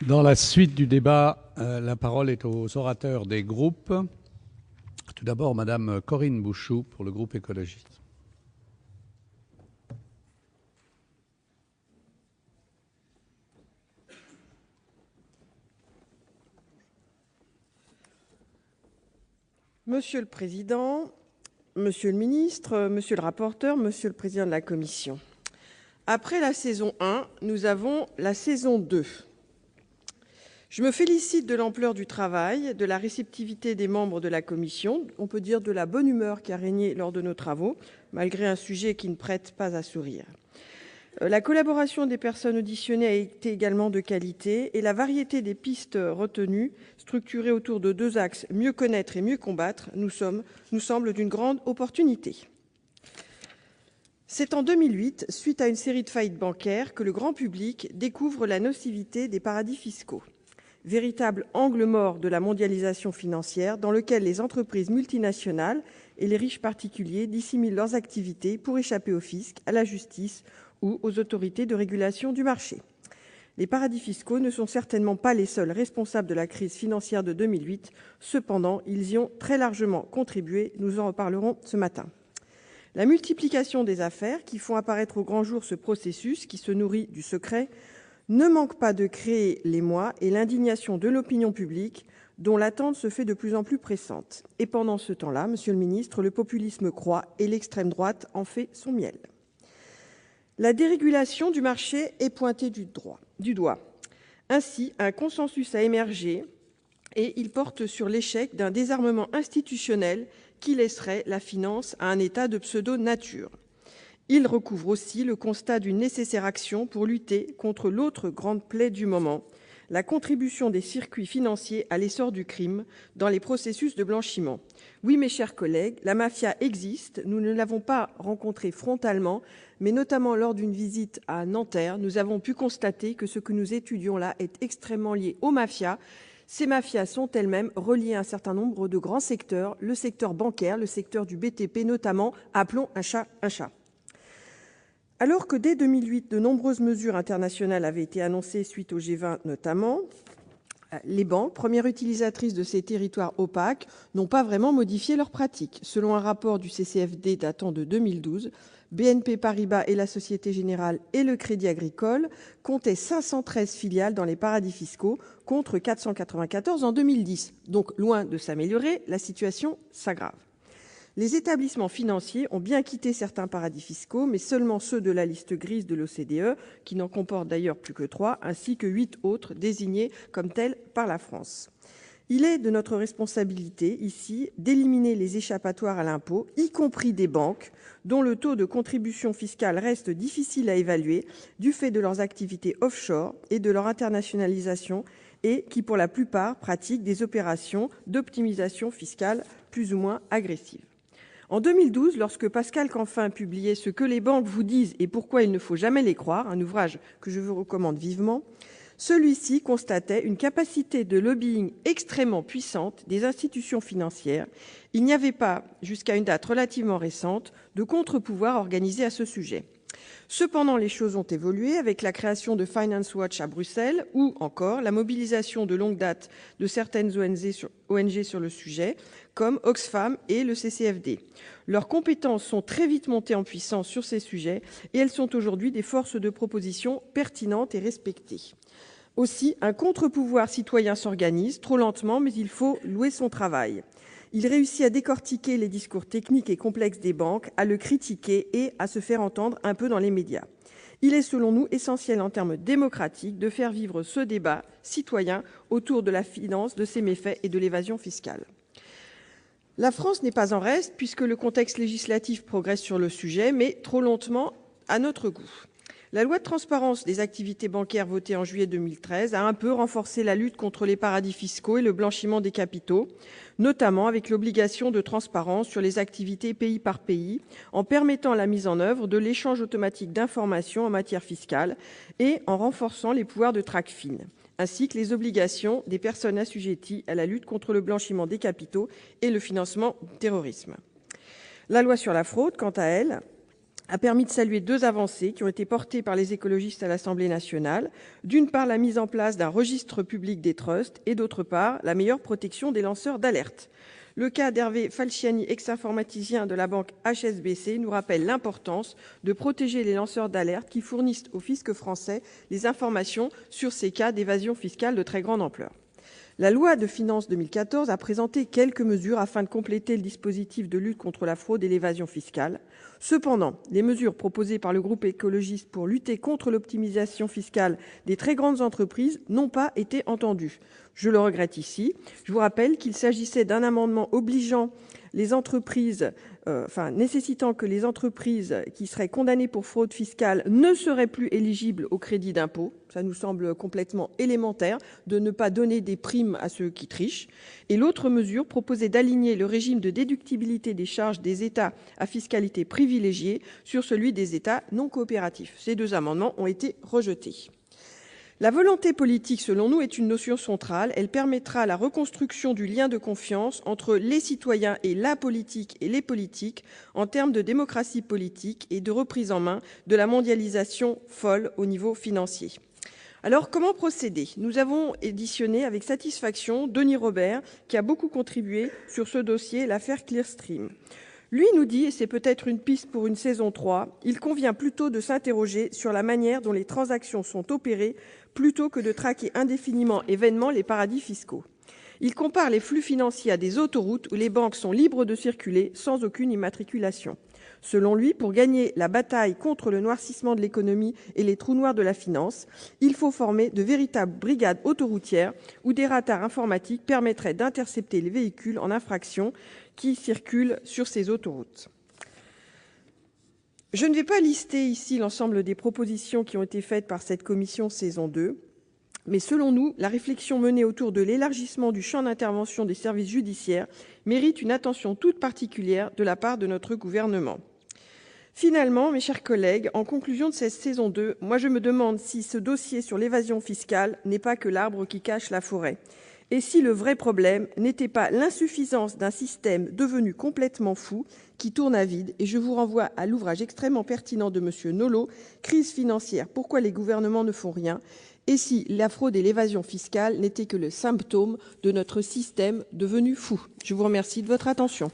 Dans la suite du débat, la parole est aux orateurs des groupes. Tout d'abord, Madame Corinne Bouchoux pour le groupe écologiste. Monsieur le Président, Monsieur le Ministre, Monsieur le rapporteur, Monsieur le Président de la Commission, après la saison 1, nous avons la saison 2. Je me félicite de l'ampleur du travail, de la réceptivité des membres de la Commission, on peut dire de la bonne humeur qui a régné lors de nos travaux, malgré un sujet qui ne prête pas à sourire. La collaboration des personnes auditionnées a été également de qualité et la variété des pistes retenues, structurées autour de 2 axes, mieux connaître et mieux combattre, nous semble d'une grande opportunité. C'est en 2008, suite à une série de faillites bancaires, que le grand public découvre la nocivité des paradis fiscaux. Véritable angle mort de la mondialisation financière dans lequel les entreprises multinationales et les riches particuliers dissimulent leurs activités pour échapper au fisc, à la justice ou aux autorités de régulation du marché. Les paradis fiscaux ne sont certainement pas les seuls responsables de la crise financière de 2008. Cependant, ils y ont très largement contribué. Nous en reparlerons ce matin. La multiplication des affaires qui font apparaître au grand jour ce processus qui se nourrit du secret ne manque pas de créer l'émoi et l'indignation de l'opinion publique dont l'attente se fait de plus en plus pressante. Et pendant ce temps-là, Monsieur le Ministre, le populisme croît et l'extrême droite en fait son miel. La dérégulation du marché est pointée du doigt. Ainsi, un consensus a émergé et il porte sur l'échec d'un désarmement institutionnel qui laisserait la finance à un état de pseudo-nature. Il recouvre aussi le constat d'une nécessaire action pour lutter contre l'autre grande plaie du moment, la contribution des circuits financiers à l'essor du crime dans les processus de blanchiment. Oui, mes chers collègues, la mafia existe, nous ne l'avons pas rencontrée frontalement, mais notamment lors d'une visite à Nanterre, nous avons pu constater que ce que nous étudions là est extrêmement lié aux mafias. Ces mafias sont elles-mêmes reliées à un certain nombre de grands secteurs, le secteur bancaire, le secteur du BTP notamment, appelons un chat un chat. Alors que dès 2008, de nombreuses mesures internationales avaient été annoncées suite au G20 notamment, les banques, premières utilisatrices de ces territoires opaques, n'ont pas vraiment modifié leurs pratiques. Selon un rapport du CCFD datant de 2012, BNP Paribas et la Société Générale et le Crédit Agricole comptaient 513 filiales dans les paradis fiscaux contre 494 en 2010. Donc, loin de s'améliorer, la situation s'aggrave. Les établissements financiers ont bien quitté certains paradis fiscaux, mais seulement ceux de la liste grise de l'OCDE, qui n'en comporte d'ailleurs plus que 3, ainsi que 8 autres désignés comme tels par la France. Il est de notre responsabilité, ici, d'éliminer les échappatoires à l'impôt, y compris des banques, dont le taux de contribution fiscale reste difficile à évaluer du fait de leurs activités offshore et de leur internationalisation, et qui, pour la plupart, pratiquent des opérations d'optimisation fiscale plus ou moins agressives. En 2012, lorsque Pascal Canfin publiait « Ce que les banques vous disent et pourquoi il ne faut jamais les croire », un ouvrage que je vous recommande vivement, celui-ci constatait une capacité de lobbying extrêmement puissante des institutions financières. Il n'y avait pas, jusqu'à une date relativement récente, de contre-pouvoir organisé à ce sujet. Cependant, les choses ont évolué avec la création de Finance Watch à Bruxelles ou encore la mobilisation de longue date de certaines ONG sur le sujet, comme Oxfam et le CCFD. Leurs compétences sont très vite montées en puissance sur ces sujets et elles sont aujourd'hui des forces de proposition pertinentes et respectées. Aussi, un contre-pouvoir citoyen s'organise, trop lentement, mais il faut louer son travail. Il réussit à décortiquer les discours techniques et complexes des banques, à le critiquer et à se faire entendre un peu dans les médias. Il est selon nous essentiel en termes démocratiques de faire vivre ce débat citoyen autour de la finance, de ses méfaits et de l'évasion fiscale. La France n'est pas en reste puisque le contexte législatif progresse sur le sujet, mais trop lentement à notre goût. La loi de transparence des activités bancaires votée en juillet 2013 a un peu renforcé la lutte contre les paradis fiscaux et le blanchiment des capitaux, notamment avec l'obligation de transparence sur les activités pays par pays, en permettant la mise en œuvre de l'échange automatique d'informations en matière fiscale et en renforçant les pouvoirs de Tracfin, ainsi que les obligations des personnes assujetties à la lutte contre le blanchiment des capitaux et le financement du terrorisme. La loi sur la fraude, quant à elle, a permis de saluer deux avancées qui ont été portées par les écologistes à l'Assemblée nationale. D'une part, la mise en place d'un registre public des trusts et, d'autre part, la meilleure protection des lanceurs d'alerte. Le cas d'Hervé Falciani, ex-informaticien de la banque HSBC, nous rappelle l'importance de protéger les lanceurs d'alerte qui fournissent au fisc français les informations sur ces cas d'évasion fiscale de très grande ampleur. La loi de finances 2014 a présenté quelques mesures afin de compléter le dispositif de lutte contre la fraude et l'évasion fiscale. Cependant, les mesures proposées par le groupe écologiste pour lutter contre l'optimisation fiscale des très grandes entreprises n'ont pas été entendues. Je le regrette ici. Je vous rappelle qu'il s'agissait d'un amendement obligeant les entreprises, nécessitant que les entreprises qui seraient condamnées pour fraude fiscale ne seraient plus éligibles au crédit d'impôt. Ça nous semble complètement élémentaire de ne pas donner des primes à ceux qui trichent. Et l'autre mesure proposait d'aligner le régime de déductibilité des charges des États à fiscalité privilégiée sur celui des États non coopératifs. Ces deux amendements ont été rejetés. La volonté politique, selon nous, est une notion centrale. Elle permettra la reconstruction du lien de confiance entre les citoyens et la politique et les politiques en termes de démocratie politique et de reprise en main de la mondialisation folle au niveau financier. Alors, comment procéder ? Nous avons auditionné avec satisfaction Denis Robert, qui a beaucoup contribué sur ce dossier, l'affaire Clearstream. Lui nous dit, et c'est peut-être une piste pour une saison 3, il convient plutôt de s'interroger sur la manière dont les transactions sont opérées plutôt que de traquer indéfiniment et vainement les paradis fiscaux. Il compare les flux financiers à des autoroutes où les banques sont libres de circuler sans aucune immatriculation. Selon lui, pour gagner la bataille contre le noircissement de l'économie et les trous noirs de la finance, il faut former de véritables brigades autoroutières où des radars informatiques permettraient d'intercepter les véhicules en infraction qui circulent sur ces autoroutes. Je ne vais pas lister ici l'ensemble des propositions qui ont été faites par cette commission saison 2, mais selon nous, la réflexion menée autour de l'élargissement du champ d'intervention des services judiciaires mérite une attention toute particulière de la part de notre gouvernement. Finalement, mes chers collègues, en conclusion de cette saison 2, moi je me demande si ce dossier sur l'évasion fiscale n'est pas que l'arbre qui cache la forêt. Et si le vrai problème n'était pas l'insuffisance d'un système devenu complètement fou qui tourne à vide, et je vous renvoie à l'ouvrage extrêmement pertinent de M. Nolot, « Crise financière, pourquoi les gouvernements ne font rien ?» et si la fraude et l'évasion fiscale n'étaient que le symptôme de notre système devenu fou. Je vous remercie de votre attention.